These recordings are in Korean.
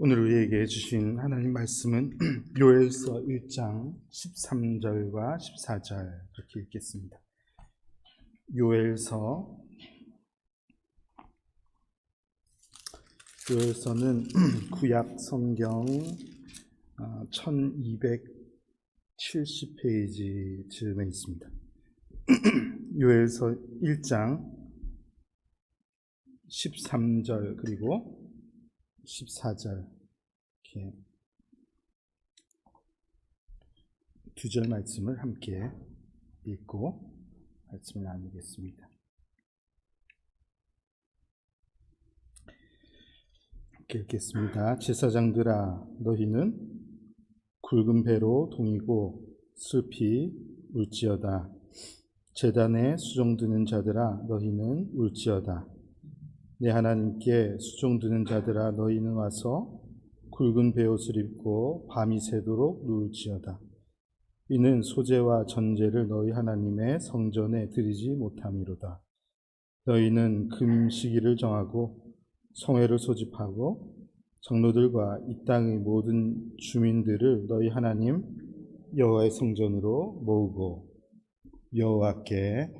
오늘 우리에게 주신 하나님 말씀은 요엘서 1장 13절과 14절 이렇게 읽겠습니다. 요엘서는 구약 성경 1270페이지 즈음에 있습니다. 요엘서 1장 13절 그리고 14절 이렇게 두 절 말씀을 함께 읽고 말씀을 나누겠습니다. 이렇게 읽겠습니다. 제사장들아, 너희는 굵은 배로 동이고 슬피 울지어다. 제단에 수종드는 자들아, 너희는 울지어다. 내 하나님께 수종드는 자들아, 너희는 와서 굵은 베옷을 입고 밤이 새도록 누울지어다. 이는 소제와 전제를 너희 하나님의 성전에 드리지 못함이로다. 너희는 금시기를 정하고 성회를 소집하고 장로들과 이 땅의 모든 주민들을 너희 하나님 여호와의 성전으로 모으고 여호와께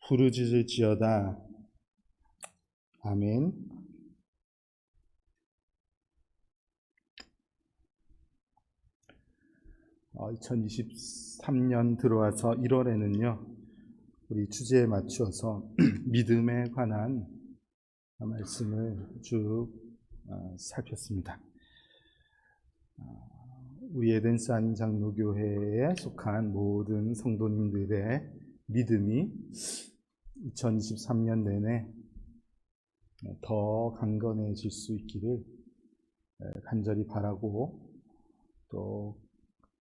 부르짖을지어다. 아멘. 2023년 들어와서 1월에는요, 우리 주제에 맞추어서 믿음에 관한 말씀을 쭉 살폈습니다. 우리 에덴스 한인장로교회에 속한 모든 성도님들의 믿음이 2023년 내내 더 강건해질 수 있기를 간절히 바라고, 또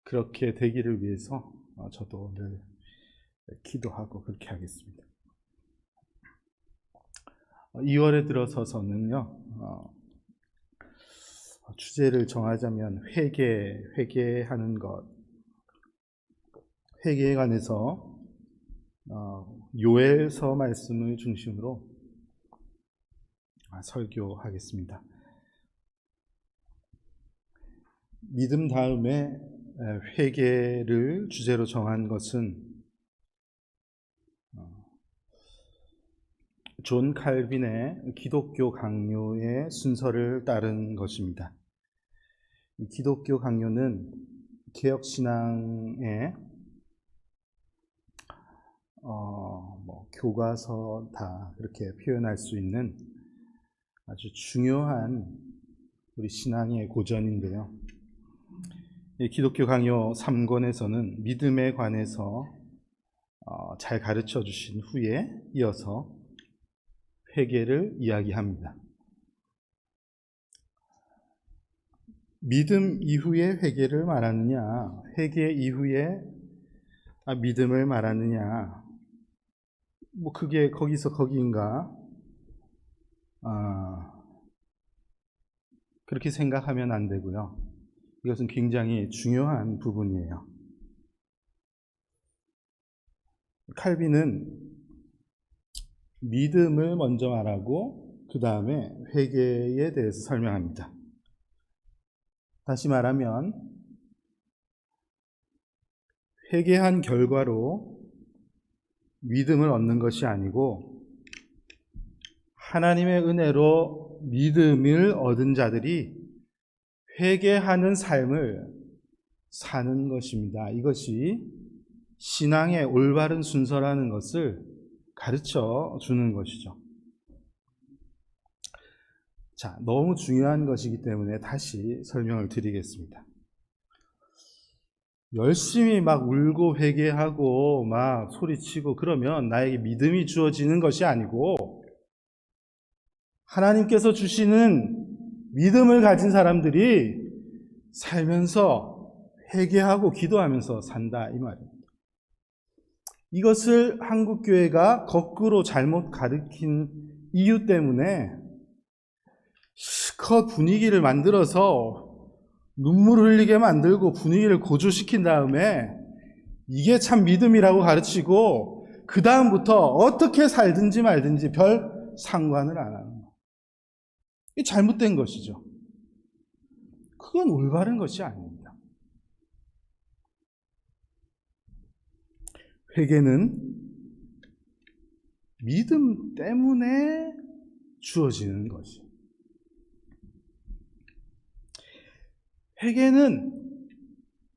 그렇게 되기를 위해서 저도 늘 기도하고 그렇게 하겠습니다. 2월에 들어서서는요, 주제를 정하자면 회개하는 것, 회개에 관해서 요엘서 말씀을 중심으로 설교하겠습니다. 믿음 다음에 회개를 주제로 정한 것은 존 칼빈의 기독교 강요의 순서를 따른 것입니다. 이 기독교 강요는 개혁신앙의 교과서다 그렇게 표현할 수 있는 아주 중요한 우리 신앙의 고전인데요. 기독교 강요 3권에서는 믿음에 관해서 잘 가르쳐 주신 후에 이어서 회개를 이야기합니다. 믿음 이후에 회개를 말하느냐, 회개 이후에 믿음을 말하느냐, 그게 거기서 거기인가? 그렇게 생각하면 안 되고요. 이것은 굉장히 중요한 부분이에요. 칼빈은 믿음을 먼저 말하고 그 다음에 회개에 대해서 설명합니다. 다시 말하면 회개한 결과로 믿음을 얻는 것이 아니고 하나님의 은혜로 믿음을 얻은 자들이 회개하는 삶을 사는 것입니다. 이것이 신앙의 올바른 순서라는 것을 가르쳐 주는 것이죠. 자, 너무 중요한 것이기 때문에 다시 설명을 드리겠습니다. 열심히 막 울고 회개하고 막 소리치고 그러면 나에게 믿음이 주어지는 것이 아니고 하나님께서 주시는 믿음을 가진 사람들이 살면서 회개하고 기도하면서 산다, 이 말입니다. 이것을 한국교회가 거꾸로 잘못 가르친 이유 때문에 실컷 분위기를 만들어서 눈물을 흘리게 만들고 분위기를 고조시킨 다음에 이게 참 믿음이라고 가르치고 그 다음부터 어떻게 살든지 말든지 별 상관을 안 하는 거예요. 이게 잘못된 것이죠. 그건 올바른 것이 아닙니다. 회개는 믿음 때문에 주어지는 것이에요. 회개는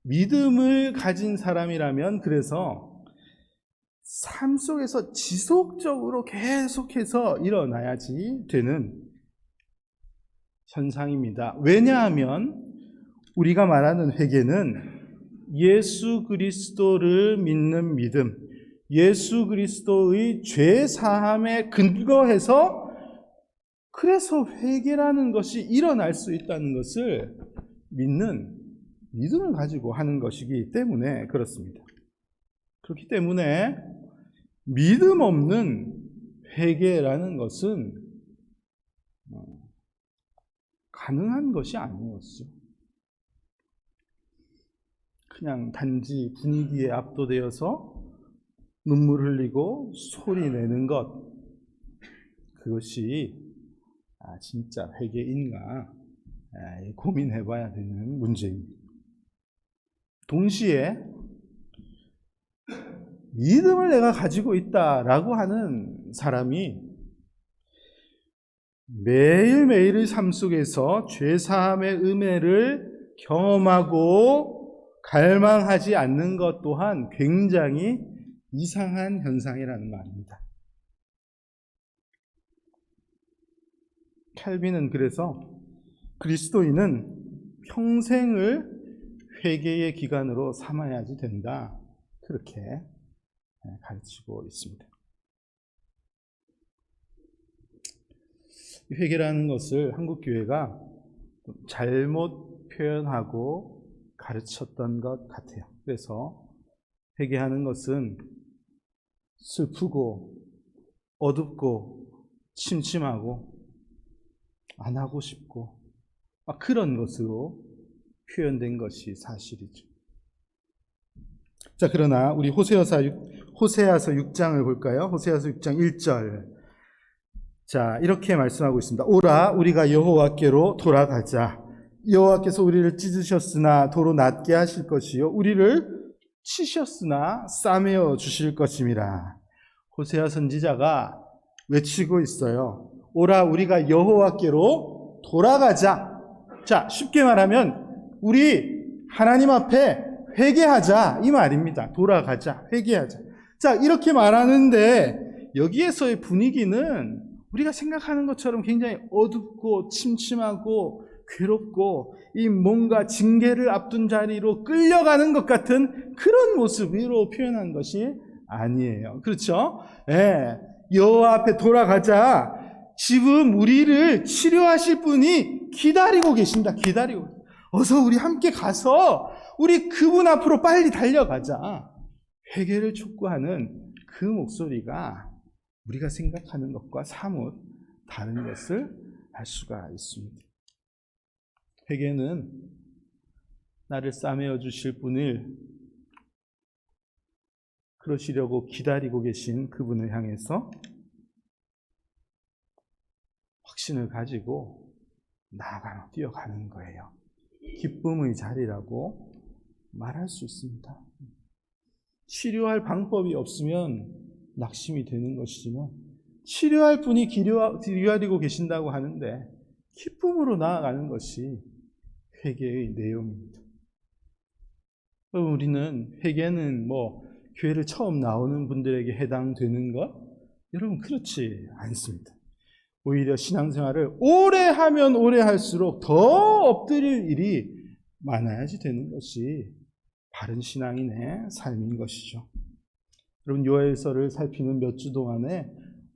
믿음을 가진 사람이라면 그래서 삶 속에서 지속적으로 계속해서 일어나야지 되는 현상입니다. 왜냐하면 우리가 말하는 회개는 예수 그리스도를 믿는 믿음, 예수 그리스도의 죄 사함에 근거해서 그래서 회개라는 것이 일어날 수 있다는 것을 믿는 믿음을 가지고 하는 것이기 때문에 그렇습니다. 그렇기 때문에 믿음 없는 회개라는 것은 가능한 것이 아니었죠. 그냥 단지 분위기에 압도되어서 눈물 흘리고 소리 내는 것, 그것이 진짜 회개인가 고민해 봐야 되는 문제입니다. 동시에 믿음을 내가 가지고 있다라고 하는 사람이 매일매일의 삶 속에서 죄사함의 은혜를 경험하고 갈망하지 않는 것 또한 굉장히 이상한 현상이라는 말입니다. 칼빈은 그래서 그리스도인은 평생을 회개의 기간으로 삼아야지 된다, 그렇게 가르치고 있습니다. 회개라는 것을 한국교회가 잘못 표현하고 가르쳤던 것 같아요. 그래서 회개하는 것은 슬프고 어둡고 침침하고 안 하고 싶고 그런 것으로 표현된 것이 사실이죠. 자, 그러나 우리 호세아서 6장을 볼까요? 호세아서 6장 1절. 자, 이렇게 말씀하고 있습니다. 오라, 우리가 여호와께로 돌아가자. 여호와께서 우리를 찢으셨으나 도로 낫게 하실 것이요 우리를 치셨으나 싸매어 주실 것임이라. 호세아 선지자가 외치고 있어요. 오라, 우리가 여호와께로 돌아가자. 자, 쉽게 말하면 우리 하나님 앞에 회개하자, 이 말입니다. 돌아가자, 회개하자. 자, 이렇게 말하는데 여기에서의 분위기는 우리가 생각하는 것처럼 굉장히 어둡고 침침하고 괴롭고 이 뭔가 징계를 앞둔 자리로 끌려가는 것 같은 그런 모습으로 표현한 것이 아니에요. 그렇죠? 예. 여호와 앞에 돌아가자. 지금 우리를 치료하실 분이 기다리고 계신다. 기다리고. 어서 우리 함께 가서 우리 그분 앞으로 빨리 달려가자. 회개를 촉구하는 그 목소리가 우리가 생각하는 것과 사뭇 다른 것을 알 수가 있습니다. 회개는 나를 싸매어 주실 분을 그러시려고 기다리고 계신 그분을 향해서 확신을 가지고 뛰어가는 거예요. 기쁨의 자리라고 말할 수 있습니다. 치료할 방법이 없으면 낙심이 되는 것이지만 치료할 분이 기다리고 계신다고 하는데 기쁨으로 나아가는 것이 회개의 내용입니다. 우리는 회개는 교회를 처음 나오는 분들에게 해당되는 것? 여러분, 그렇지 않습니다. 오히려 신앙생활을 오래 하면 오래 할수록 더 엎드릴 일이 많아야지 되는 것이 바른 신앙인의 삶인 것이죠. 여러분, 요엘서를 살피는 몇 주 동안에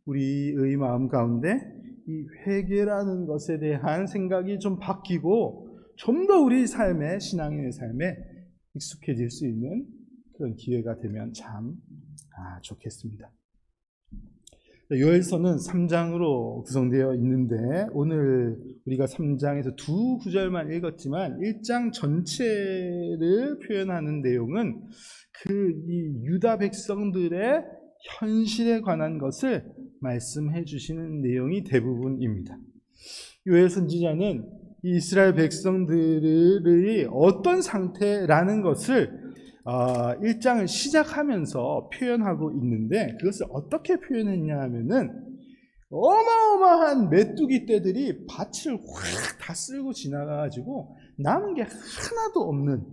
우리의 마음 가운데 이 회개라는 것에 대한 생각이 좀 바뀌고 좀 더 우리 삶에, 신앙인의 삶에 익숙해질 수 있는 그런 기회가 되면 참 좋겠습니다. 요엘서는 3장으로 구성되어 있는데 오늘 우리가 3장에서 두 구절만 읽었지만 1장 전체를 표현하는 내용은 이 유다 백성들의 현실에 관한 것을 말씀해 주시는 내용이 대부분입니다. 요엘 선지자는 이 이스라엘 백성들의 어떤 상태라는 것을 1장을 시작하면서 표현하고 있는데, 그것을 어떻게 표현했냐 하면은 어마어마한 메뚜기 떼들이 밭을 확 다 쓸고 지나가가지고 남은 게 하나도 없는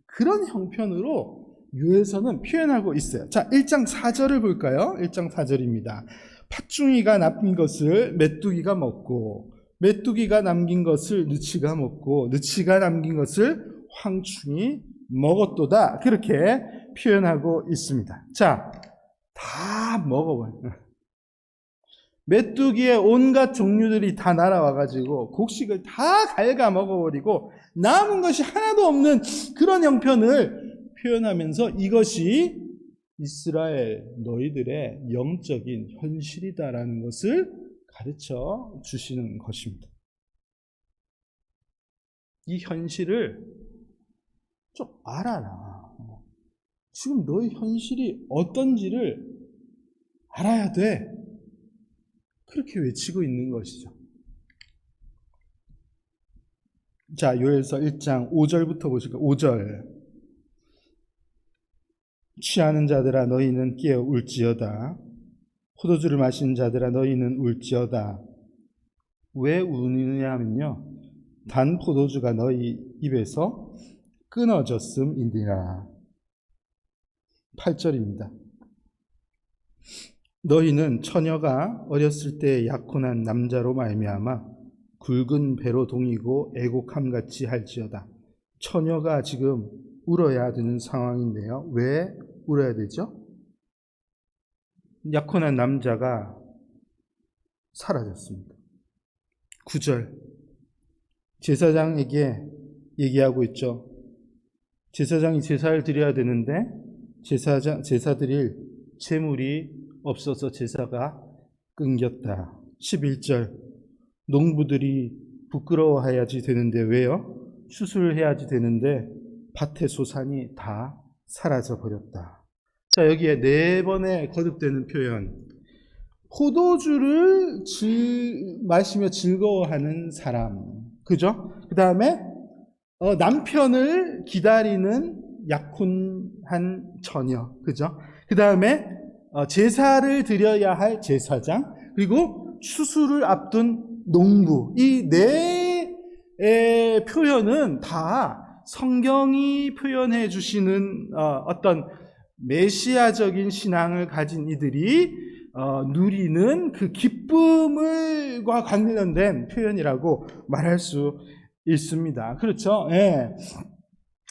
그런 형편으로 요엘서는 표현하고 있어요. 자, 1장 4절을 볼까요? 1장 4절입니다. 팥중이가 남긴 것을 메뚜기가 먹고, 메뚜기가 남긴 것을 느치가 먹고, 느치가 남긴 것을 황충이 먹었도다. 그렇게 표현하고 있습니다. 자, 다 먹어버려요. 메뚜기의 온갖 종류들이 다 날아와가지고 곡식을 다 갉아 먹어버리고 남은 것이 하나도 없는 그런 형편을 표현하면서 이것이 이스라엘 너희들의 영적인 현실이다라는 것을 가르쳐 주시는 것입니다. 이 현실을 좀 알아라. 지금 너희 현실이 어떤지를 알아야 돼. 그렇게 외치고 있는 것이죠. 자, 요엘서 1장 5절부터 보실까요? 5절. 취하는 자들아 너희는 깨어 울지어다. 포도주를 마시는 자들아 너희는 울지어다. 왜 우느냐 하면요, 단 포도주가 너희 입에서 끊어졌음이니라. 8절입니다. 너희는 처녀가 어렸을 때 약혼한 남자로 말미암아 굵은 배로 동이고 애곡함같이 할지어다. 처녀가 지금 울어야 되는 상황인데요. 왜 울어야 되죠? 약혼한 남자가 사라졌습니다. 9절. 제사장에게 얘기하고 있죠. 제사장이 제사를 드려야 되는데 제사 드릴 재물이 없어서 제사가 끊겼다. 11절. 농부들이 부끄러워해야지 되는데 왜요? 추수해야지 되는데 밭의 소산이 다 사라져 버렸다. 자, 여기에 4번에 거듭되는 표현. 포도주를 마시며 즐거워하는 사람. 그죠? 그 다음에 남편을 기다리는 약혼한 처녀. 그죠? 그 다음에 제사를 드려야 할 제사장, 그리고 추수를 앞둔 농부. 이 4의 표현은 다 성경이 표현해 주시는 어떤 메시아적인 신앙을 가진 이들이 누리는 그 기쁨과 관련된 표현이라고 말할 수 있습니다. 그렇죠? 예.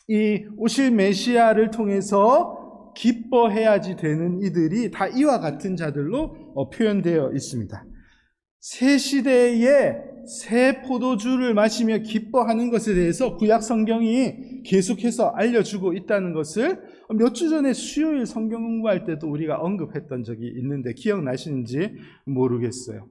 이 오실 메시아를 통해서 기뻐해야지 되는 이들이 다 이와 같은 자들로 표현되어 있습니다. 새 시대에 새 포도주를 마시며 기뻐하는 것에 대해서 구약 성경이 계속해서 알려주고 있다는 것을 몇 주 전에 수요일 성경 공부할 때도 우리가 언급했던 적이 있는데 기억나시는지 모르겠어요.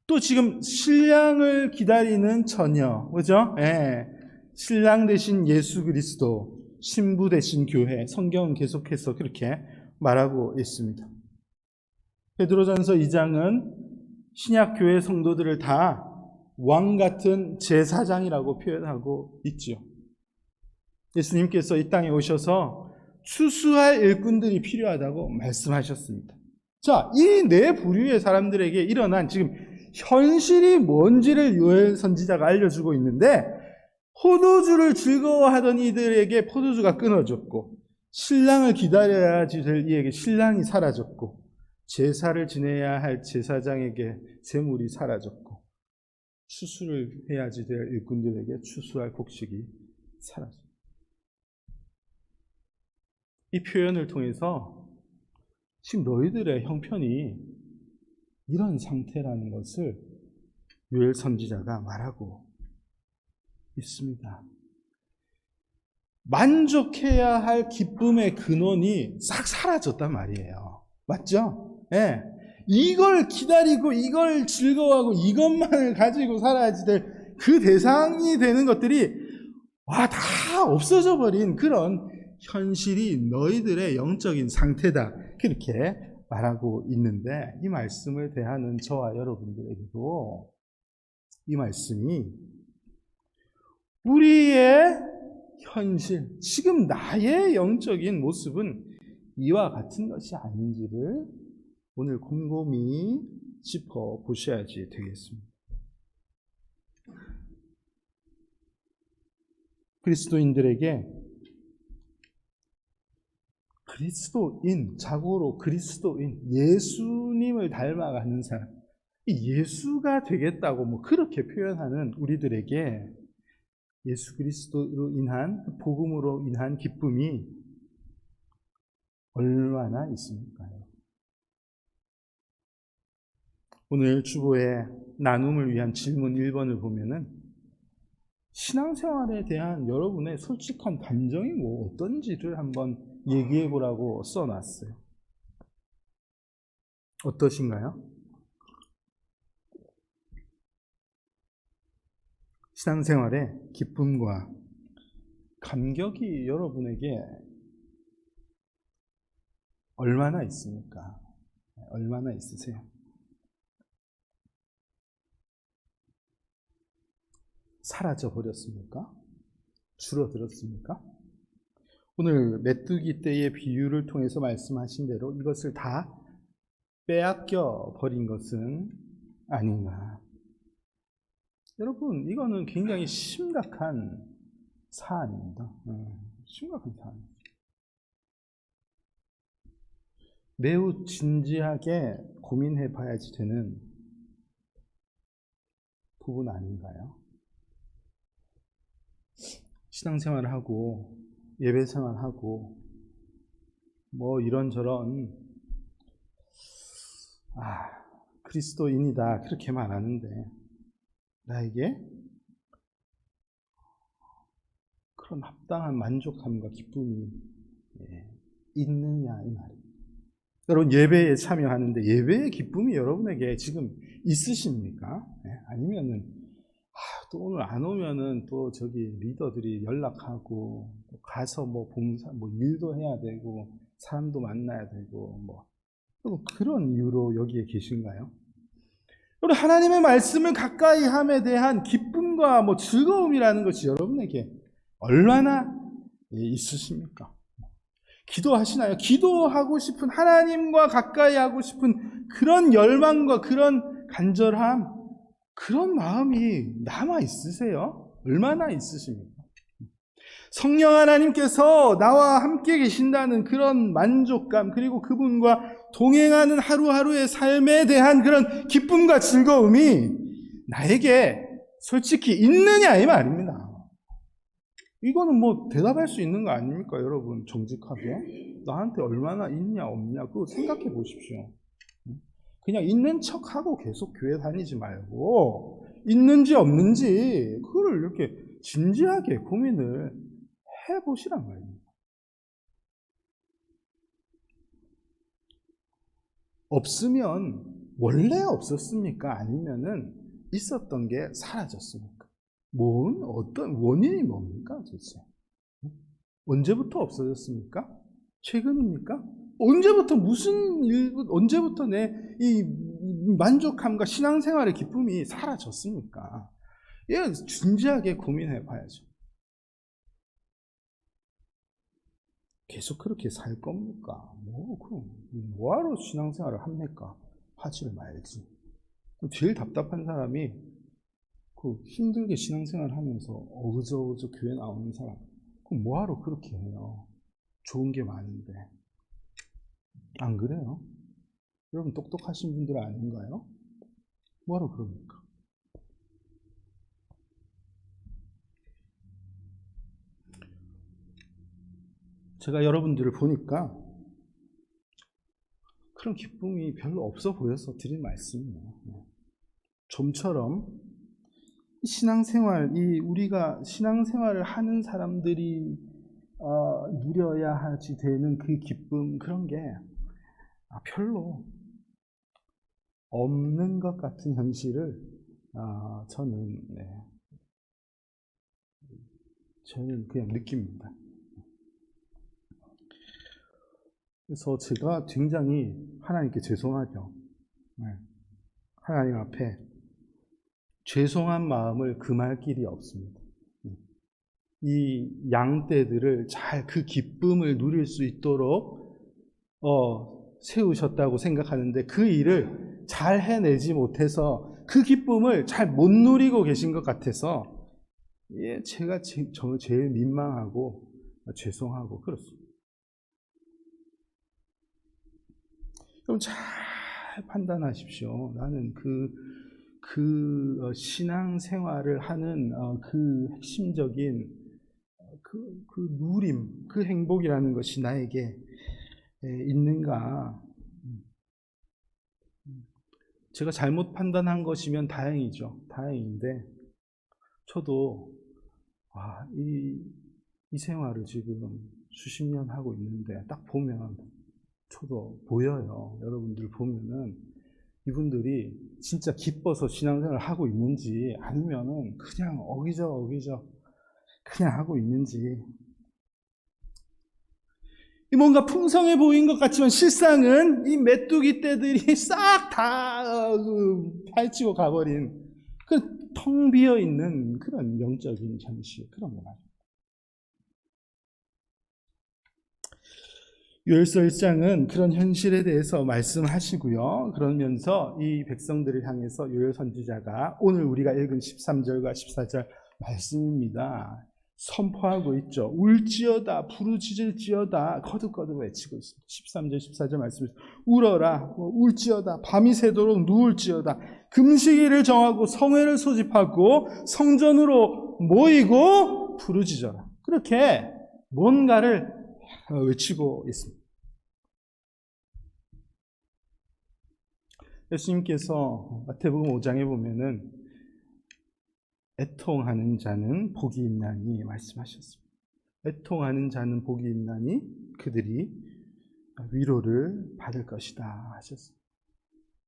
또 지금 신랑을 기다리는 처녀, 그죠? 예. 신랑 대신 예수 그리스도, 신부 대신 교회, 성경은 계속해서 그렇게 말하고 있습니다. 베드로전서 2장은 신약 교회 성도들을 다 왕 같은 제사장이라고 표현하고 있지요. 예수님께서 이 땅에 오셔서 추수할 일꾼들이 필요하다고 말씀하셨습니다. 자, 이 4부류의 사람들에게 일어난 지금 현실이 뭔지를 요엘 선지자가 알려주고 있는데, 포도주를 즐거워하던 이들에게 포도주가 끊어졌고, 신랑을 기다려야지 될 이에게 신랑이 사라졌고, 제사를 지내야 할 제사장에게 제물이 사라졌고, 추수를 해야지 될 일꾼들에게 추수할 곡식이 사라졌고. 이 표현을 통해서 지금 너희들의 형편이 이런 상태라는 것을 요엘 선지자가 말하고 있습니다. 만족해야 할 기쁨의 근원이 싹 사라졌단 말이에요. 맞죠? 예. 이걸 기다리고 이걸 즐거워하고 이것만을 가지고 살아야지 될 그 대상이 되는 것들이 다 없어져 버린 그런 현실이 너희들의 영적인 상태다. 그렇게 말하고 있는데, 이 말씀을 대하는 저와 여러분들에게도 이 말씀이 우리의 현실, 지금 나의 영적인 모습은 이와 같은 것이 아닌지를 오늘 곰곰이 짚어보셔야지 되겠습니다. 그리스도인들에게 자고로 그리스도인, 예수님을 닮아가는 사람, 예수가 되겠다고 그렇게 표현하는 우리들에게 예수 그리스도로 인한, 복음으로 인한 기쁨이 얼마나 있습니까요? 오늘 주보의 나눔을 위한 질문 1번을 보면은 신앙생활에 대한 여러분의 솔직한 감정이 어떤지를 한번 얘기해 보라고 써놨어요. 어떠신가요? 신앙생활에 기쁨과 감격이 여러분에게 얼마나 있습니까? 얼마나 있으세요? 사라져 버렸습니까? 줄어들었습니까? 오늘 메뚜기 떼의 비유를 통해서 말씀하신 대로 이것을 다 빼앗겨 버린 것은 아닌가. 여러분, 이거는 굉장히 심각한 사안입니다. 심각한 사안입니다. 매우 진지하게 고민해 봐야지 되는 부분 아닌가요? 신앙생활을 하고 예배생활을 하고 이런저런 그리스도인이다 그렇게 말하는데 나에게 그런 합당한 만족함과 기쁨이 있느냐 이 말이에요. 여러분, 예배에 참여하는데 예배의 기쁨이 여러분에게 지금 있으십니까? 아니면은 또 오늘 안 오면은 또 저기 리더들이 연락하고 또 가서 봉사 일도 해야 되고 사람도 만나야 되고 그런 이유로 여기에 계신가요? 여러분, 하나님의 말씀을 가까이 함에 대한 기쁨과 즐거움이라는 것이 여러분에게 얼마나 있으십니까? 기도하시나요? 기도하고 싶은, 하나님과 가까이 하고 싶은 그런 열망과 그런 간절함, 그런 마음이 남아 있으세요? 얼마나 있으십니까? 성령 하나님께서 나와 함께 계신다는 그런 만족감, 그리고 그분과 동행하는 하루하루의 삶에 대한 그런 기쁨과 즐거움이 나에게 솔직히 있느냐 이 말입니다. 이거는 대답할 수 있는 거 아닙니까, 여러분? 정직하게 나한테 얼마나 있냐 없냐 그거 생각해 보십시오. 그냥 있는 척하고 계속 교회 다니지 말고 있는지 없는지 그거를 이렇게 진지하게 고민을 해보시란 말입니다. 없으면 원래 없었습니까? 아니면은 있었던 게 사라졌습니까? 어떤 원인이 뭡니까 도대체? 언제부터 없어졌습니까? 최근입니까? 언제부터 언제부터 내 이 만족함과 신앙생활의 기쁨이 사라졌습니까? 예, 진지하게 고민해 봐야죠. 계속 그렇게 살 겁니까? 그럼 뭐하러 신앙생활을 합니까? 하지를 말지. 제일 답답한 사람이 힘들게 신앙생활을 하면서 어그저그저 교회 나오는 사람. 그럼 뭐하러 그렇게 해요? 좋은 게 많은데. 안 그래요? 여러분 똑똑하신 분들 아닌가요? 뭐하러 그럽니까? 제가 여러분들을 보니까 그런 기쁨이 별로 없어 보여서 드린 말씀이에요. 좀처럼 우리가 신앙생활을 하는 사람들이 누려야 하지 되는 그 기쁨, 그런 게 별로 없는 것 같은 현실을 저는 그냥 느낍니다. 그래서 제가 굉장히 하나님께 죄송하죠. 하나님 앞에 죄송한 마음을 금할 길이 없습니다. 이 양떼들을 잘 그 기쁨을 누릴 수 있도록 세우셨다고 생각하는데 그 일을 잘 해내지 못해서 그 기쁨을 잘 못 누리고 계신 것 같아서 제가 제일 민망하고 죄송하고 그렇습니다. 그럼 잘 판단하십시오. 나는 그 신앙 생활을 하는 그 핵심적인 그 누림, 그 행복이라는 것이 나에게 있는가? 제가 잘못 판단한 것이면 다행이죠. 다행인데 저도 이 생활을 지금 수십 년 하고 있는데 딱 보면 저도 보여요. 여러분들 보면은 이분들이 진짜 기뻐서 신앙생활을 하고 있는지 아니면은 그냥 어기적 그냥 하고 있는지. 뭔가 풍성해 보인 것 같지만 실상은 이 메뚜기 떼들이 싹 다 파헤치고 가버린 그 텅 비어 있는 그런 영적인 현실, 그런 거 말이에요. 요엘서 1장은 그런 현실에 대해서 말씀하시고요. 그러면서 이 백성들을 향해서 요엘 선지자가 오늘 우리가 읽은 13절과 14절 말씀입니다. 선포하고 있죠. 울지어다, 부르짖을지어다, 거듭거듭 외치고 있습니다. 13절, 14절 말씀에서 울어라, 울지어다, 밤이 새도록 누울지어다, 금식일을 정하고 성회를 소집하고 성전으로 모이고 부르짖어라. 그렇게 뭔가를 외치고 있습니다. 예수님께서 마태복음 5장에 보면은 애통하는 자는 복이 있나니 말씀하셨습니다. 애통하는 자는 복이 있나니 그들이 위로를 받을 것이다 하셨습니다.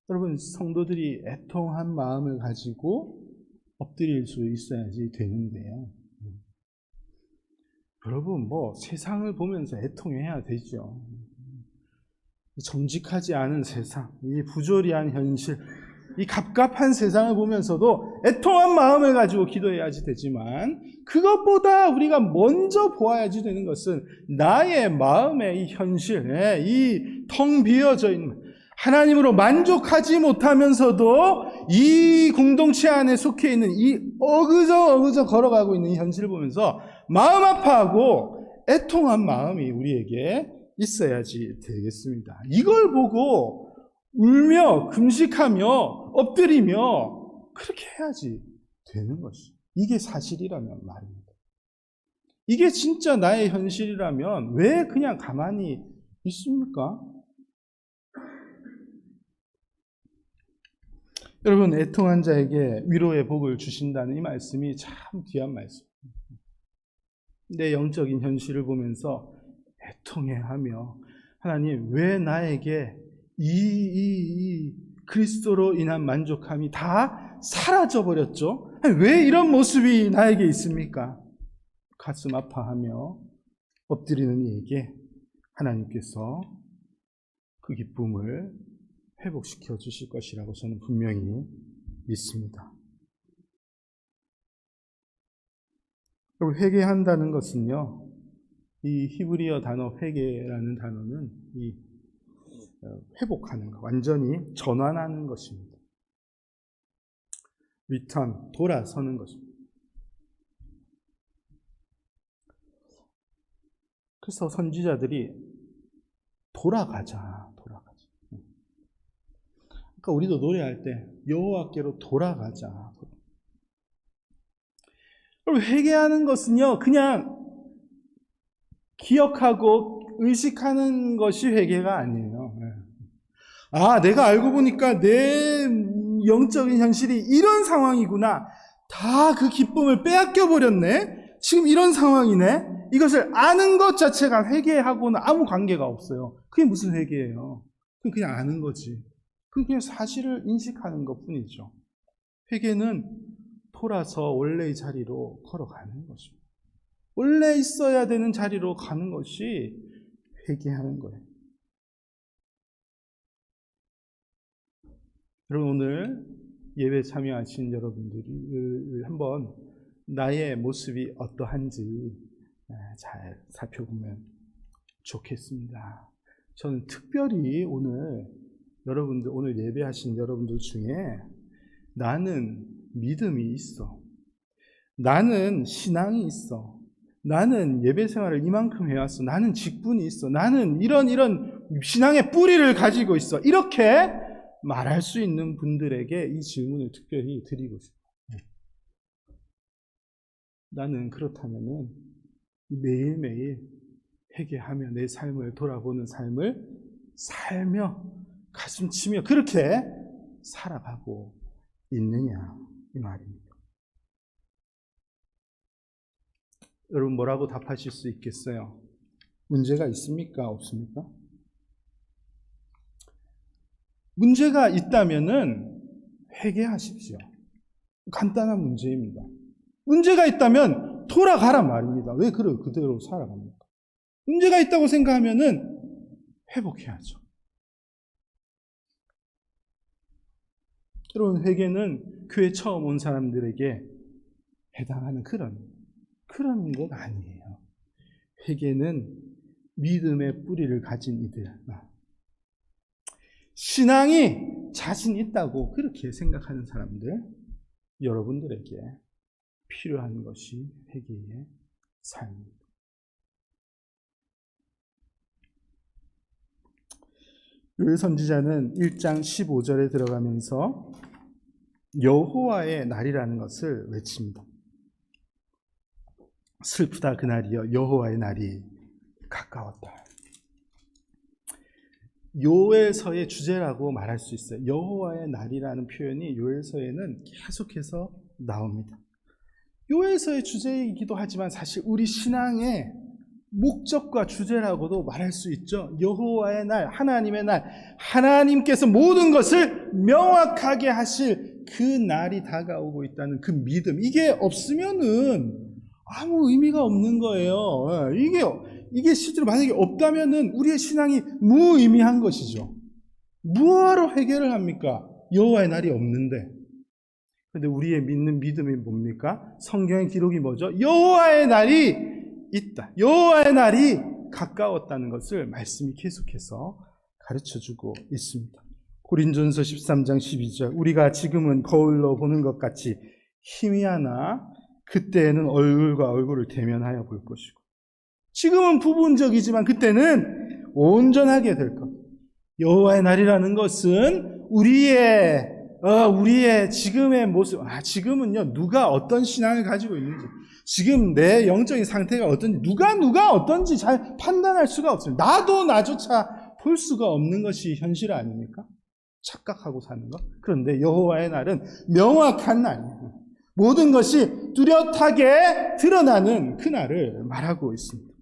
여러분, 성도들이 애통한 마음을 가지고 엎드릴 수 있어야지 되는데요. 여러분, 세상을 보면서 애통해야 되죠. 정직하지 않은 세상, 이 부조리한 현실, 이 갑갑한 세상을 보면서도 애통한 마음을 가지고 기도해야지 되지만 그것보다 우리가 먼저 보아야지 되는 것은 나의 마음의 이 현실, 이 텅 비어져 있는 하나님으로 만족하지 못하면서도 이 공동체 안에 속해 있는 이 어그저 걸어가고 있는 이 현실을 보면서 마음 아파하고 애통한 마음이 우리에게 있어야지 되겠습니다. 이걸 보고 울며 금식하며 엎드리며 그렇게 해야지 되는 것이. 이게 사실이라면 말입니다. 이게 진짜 나의 현실이라면 왜 그냥 가만히 있습니까? 여러분, 애통한 자에게 위로의 복을 주신다는 이 말씀이 참 귀한 말씀입니다. 내 영적인 현실을 보면서 애통해하며 하나님, 왜 나에게 이 그리스도로 인한 만족함이 다 사라져버렸죠? 왜 이런 모습이 나에게 있습니까? 가슴 아파하며 엎드리는 이에게 하나님께서 그 기쁨을 회복시켜 주실 것이라고 저는 분명히 믿습니다. 그리고 회개한다는 것은요, 이 히브리어 단어 회개라는 단어는 이 회복하는 것, 완전히 전환하는 것입니다. return, 돌아서는 것입니다. 그래서 선지자들이 돌아가자. 그러니까 우리도 노래할 때 여호와께로 돌아가자. 그럼 회개하는 것은요, 그냥 기억하고 의식하는 것이 회개가 아니에요. 내가 알고 보니까 내 영적인 현실이 이런 상황이구나. 다 그 기쁨을 빼앗겨 버렸네. 지금 이런 상황이네. 이것을 아는 것 자체가 회개하고는 아무 관계가 없어요. 그게 무슨 회개예요? 그냥 아는 거지. 그게 사실을 인식하는 것 뿐이죠. 회개는 돌아서 원래의 자리로 걸어가는 것입니다. 원래 있어야 되는 자리로 가는 것이 회개하는 거예요. 여러분, 오늘 예배 참여하신 여러분들이 한번 나의 모습이 어떠한지 잘 살펴보면 좋겠습니다. 저는 특별히 오늘 여러분들, 오늘 예배하신 여러분들 중에 나는 믿음이 있어, 나는 신앙이 있어, 나는 예배 생활을 이만큼 해왔어, 나는 직분이 있어, 나는 이런 신앙의 뿌리를 가지고 있어, 이렇게 말할 수 있는 분들에게 이 질문을 특별히 드리고 싶어요. 나는 그렇다면은 매일매일 회개하며 내 삶을 돌아보는 삶을 살며 가슴 치며 그렇게 살아가고 있느냐, 이 말입니다. 여러분 뭐라고 답하실 수 있겠어요? 문제가 있습니까? 없습니까? 문제가 있다면은 회개하십시오. 간단한 문제입니다. 문제가 있다면 돌아가란 말입니다. 왜 그대로 살아갑니까? 문제가 있다고 생각하면은 회복해야죠. 여러분, 회개는 교회 처음 온 사람들에게 해당하는 그런 것 아니에요. 회개는 믿음의 뿌리를 가진 이들, 신앙이 자신 있다고 그렇게 생각하는 사람들, 여러분들에게 필요한 것이 회개의 삶입니다. 요엘 선지자는 1장 15절에 들어가면서 여호와의 날이라는 것을 외칩니다. 슬프다 그날이여, 여호와의 날이 가까웠다. 요엘서의 주제라고 말할 수 있어요. 여호와의 날이라는 표현이 요엘서에는 계속해서 나옵니다. 요엘서의 주제이기도 하지만 사실 우리 신앙의 목적과 주제라고도 말할 수 있죠. 여호와의 날, 하나님의 날, 하나님께서 모든 것을 명확하게 하실 그 날이 다가오고 있다는 그 믿음, 이게 없으면은 아무 의미가 없는 거예요. 이게 실제로 만약에 없다면은 우리의 신앙이 무의미한 것이죠. 뭐하러 회개를 합니까? 여호와의 날이 없는데. 그런데 우리의 믿는 믿음이 뭡니까? 성경의 기록이 뭐죠? 여호와의 날이 있다. 여호와의 날이 가까웠다는 것을 말씀이 계속해서 가르쳐주고 있습니다. 고린전서 13장 12절, 우리가 지금은 거울로 보는 것 같이 희미하나 그때에는 얼굴과 얼굴을 대면하여 볼 것이고, 지금은 부분적이지만 그때는 온전하게 될 것. 여호와의 날이라는 것은 우리의 지금의 모습, 지금은요, 누가 어떤 신앙을 가지고 있는지, 지금 내 영적인 상태가 어떤지, 누가 어떤지 잘 판단할 수가 없습니다. 나도 나조차 볼 수가 없는 것이 현실 아닙니까? 착각하고 사는 것. 그런데 여호와의 날은 명확한 날이에요. 모든 것이 뚜렷하게 드러나는 그 날을 말하고 있습니다.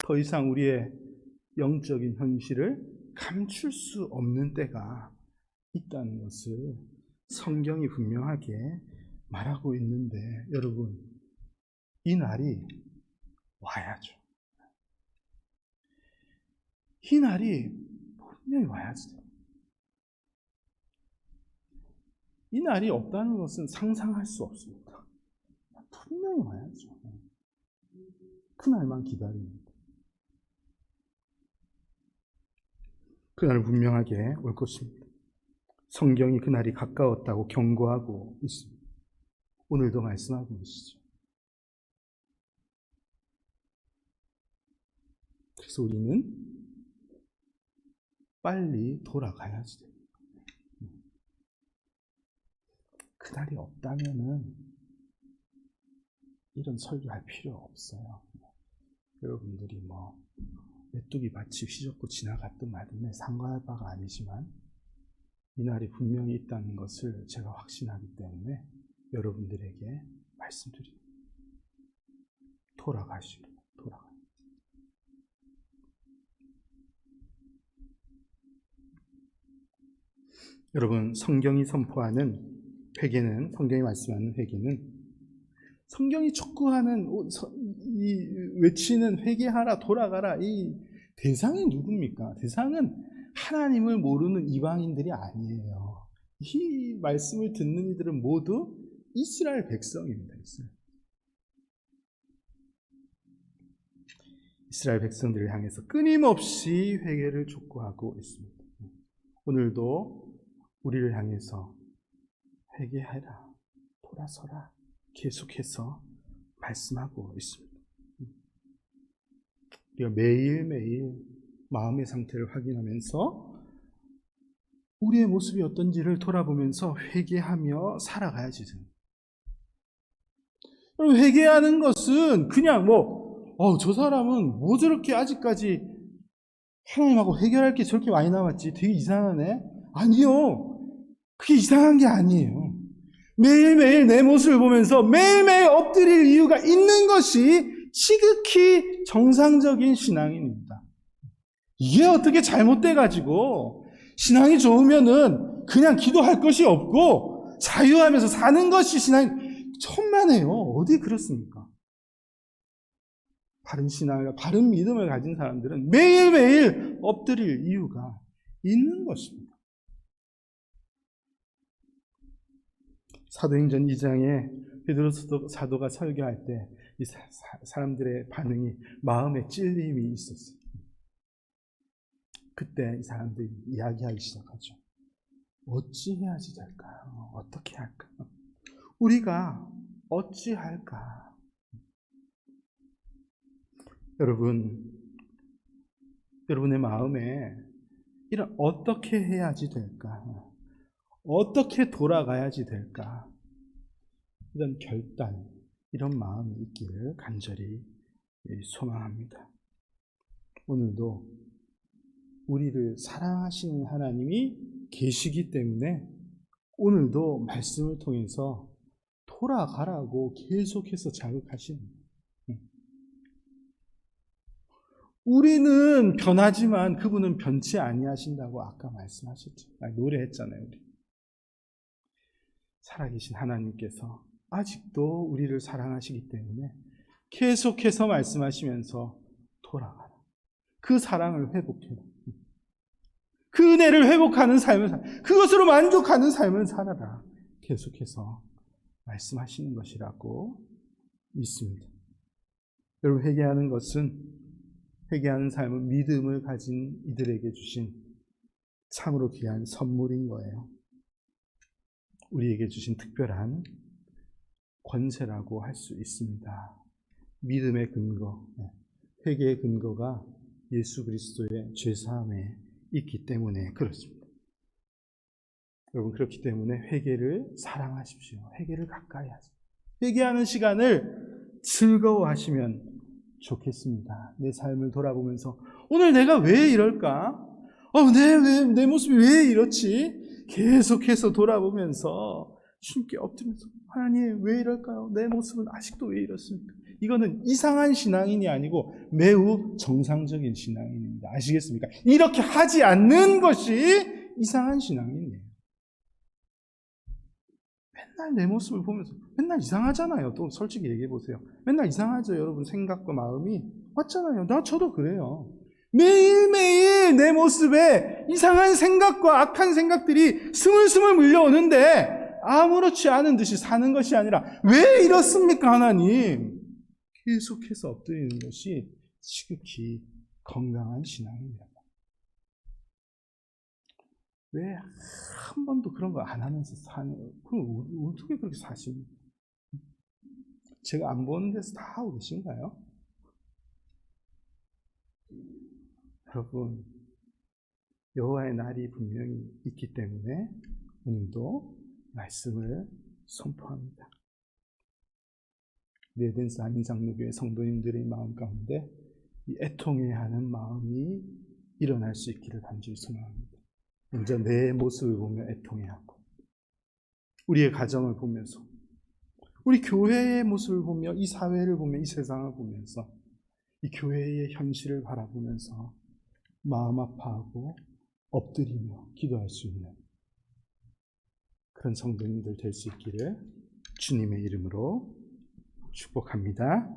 더 이상 우리의 영적인 현실을 감출 수 없는 때가 있다는 것을 성경이 분명하게 말하고 있는데, 여러분, 이 날이 와야죠. 이 날이 분명히 와야죠. 이 날이 없다는 것은 상상할 수 없습니다. 분명히 와야죠. 그 날만 기다립니다. 그 날은 분명하게 올 것입니다. 성경이 그 날이 가까웠다고 경고하고 있습니다. 오늘도 말씀하고 계시죠. 그래서 우리는 빨리 돌아가야지 됩니다. 그날이 없다면은 이런 설교할 필요 없어요. 여러분들이 메뚜기 밭이 휘젓고 지나갔든 말든 상관할 바가 아니지만 이 날이 분명히 있다는 것을 제가 확신하기 때문에 여러분들에게 말씀드립니다. 돌아가시고. 여러분, 성경이 선포하는 회개는, 성경이 말씀하는 회개는, 성경이 촉구하는, 외치는 회개하라, 돌아가라, 이 대상이 누굽니까? 대상은 하나님을 모르는 이방인들이 아니에요. 이 말씀을 듣는 이들은 모두 이스라엘 백성입니다. 이스라엘 백성들을 향해서 끊임없이 회개를 촉구하고 있습니다. 오늘도 우리를 향해서 회개하라, 돌아서라 계속해서 말씀하고 있습니다. 우리가 매일매일 마음의 상태를 확인하면서 우리의 모습이 어떤지를 돌아보면서 회개하며 살아가야지. 여러분, 회개하는 것은 그냥 저 사람은 뭐 저렇게 아직까지 하나님하고 해결할 게 저렇게 많이 남았지, 되게 이상하네. 아니요, 그게 이상한 게 아니에요. 매일매일 내 모습을 보면서 매일매일 엎드릴 이유가 있는 것이 지극히 정상적인 신앙인입니다. 이게 어떻게 잘못돼가지고 신앙이 좋으면은 그냥 기도할 것이 없고 자유하면서 사는 것이 신앙이 천만에요. 어디 그렇습니까? 바른 신앙이나 바른 믿음을 가진 사람들은 매일매일 엎드릴 이유가 있는 것입니다. 사도행전 2장에 베드로 사도가 설교할 때 이 사람들의 반응이 마음에 찔림이 있었어요. 그때 이 사람들이 이야기하기 시작하죠. 어찌해야지 될까요? 어떻게 할까요? 우리가 어찌할까? 여러분의 마음에 이런 어떻게 해야지 될까? 어떻게 돌아가야지 될까? 이런 결단, 이런 마음이 있기를 간절히 소망합니다. 오늘도 우리를 사랑하시는 하나님이 계시기 때문에 오늘도 말씀을 통해서 돌아가라고 계속해서 자극하십니다. 우리는 변하지만 그분은 변치 아니하신다고 아까 말씀하셨죠. 노래했잖아요. 우리. 살아계신 하나님께서 아직도 우리를 사랑하시기 때문에 계속해서 말씀하시면서 돌아가라. 그 사랑을 회복해라. 그 은혜를 회복하는 삶을 살아라. 그것으로 만족하는 삶을 살아라. 계속해서 말씀하시는 것이라고 믿습니다. 여러분, 회개하는 삶은 믿음을 가진 이들에게 주신 참으로 귀한 선물인 거예요. 우리에게 주신 특별한 권세라고 할 수 있습니다. 믿음의 근거, 회개의 근거가 예수 그리스도의 죄사함에 있기 때문에 그렇습니다. 여러분, 그렇기 때문에 회개를 사랑하십시오. 회개를 가까이 하십시오. 회개하는 시간을 즐거워하시면 좋겠습니다. 내 삶을 돌아보면서 오늘 내가 왜 이럴까? 내 모습이 왜 이렇지? 계속해서 돌아보면서 주님께 엎드리면서 하나님 왜 이럴까요? 내 모습은 아직도 왜 이렇습니까? 이거는 이상한 신앙인이 아니고 매우 정상적인 신앙인입니다. 아시겠습니까? 이렇게 하지 않는 것이 이상한 신앙인이에요. 맨날 내 모습을 보면서 맨날 이상하잖아요. 또 솔직히 얘기해 보세요. 맨날 이상하죠, 여러분. 생각과 마음이 맞잖아요. 저도 그래요. 매일매일 내 모습에 이상한 생각과 악한 생각들이 스물스물 물려오는데 아무렇지 않은 듯이 사는 것이 아니라 왜 이렇습니까, 하나님? 계속해서 엎드리는 것이 지극히 건강한 신앙입니다. 왜 한 번도 그런 거 안 하면서 사는, 그럼 어떻게 그렇게 사십니까? 제가 안 보는 데서 다 하고 계신가요? 여러분, 여호와의 날이 분명히 있기 때문에 오늘도 말씀을 선포합니다. 네덴스 한인장로교회 성도님들의 마음 가운데 이 애통해야 하는 마음이 일어날 수 있기를 간절히 소망합니다. 먼저 내 모습을 보며 애통해하고, 우리의 가정을 보면서, 우리 교회의 모습을 보며, 이 사회를 보며, 이 세상을 보면서, 이 교회의 현실을 바라보면서 마음 아파하고 엎드리며 기도할 수 있는 그런 성도님들 될 수 있기를 주님의 이름으로 축복합니다.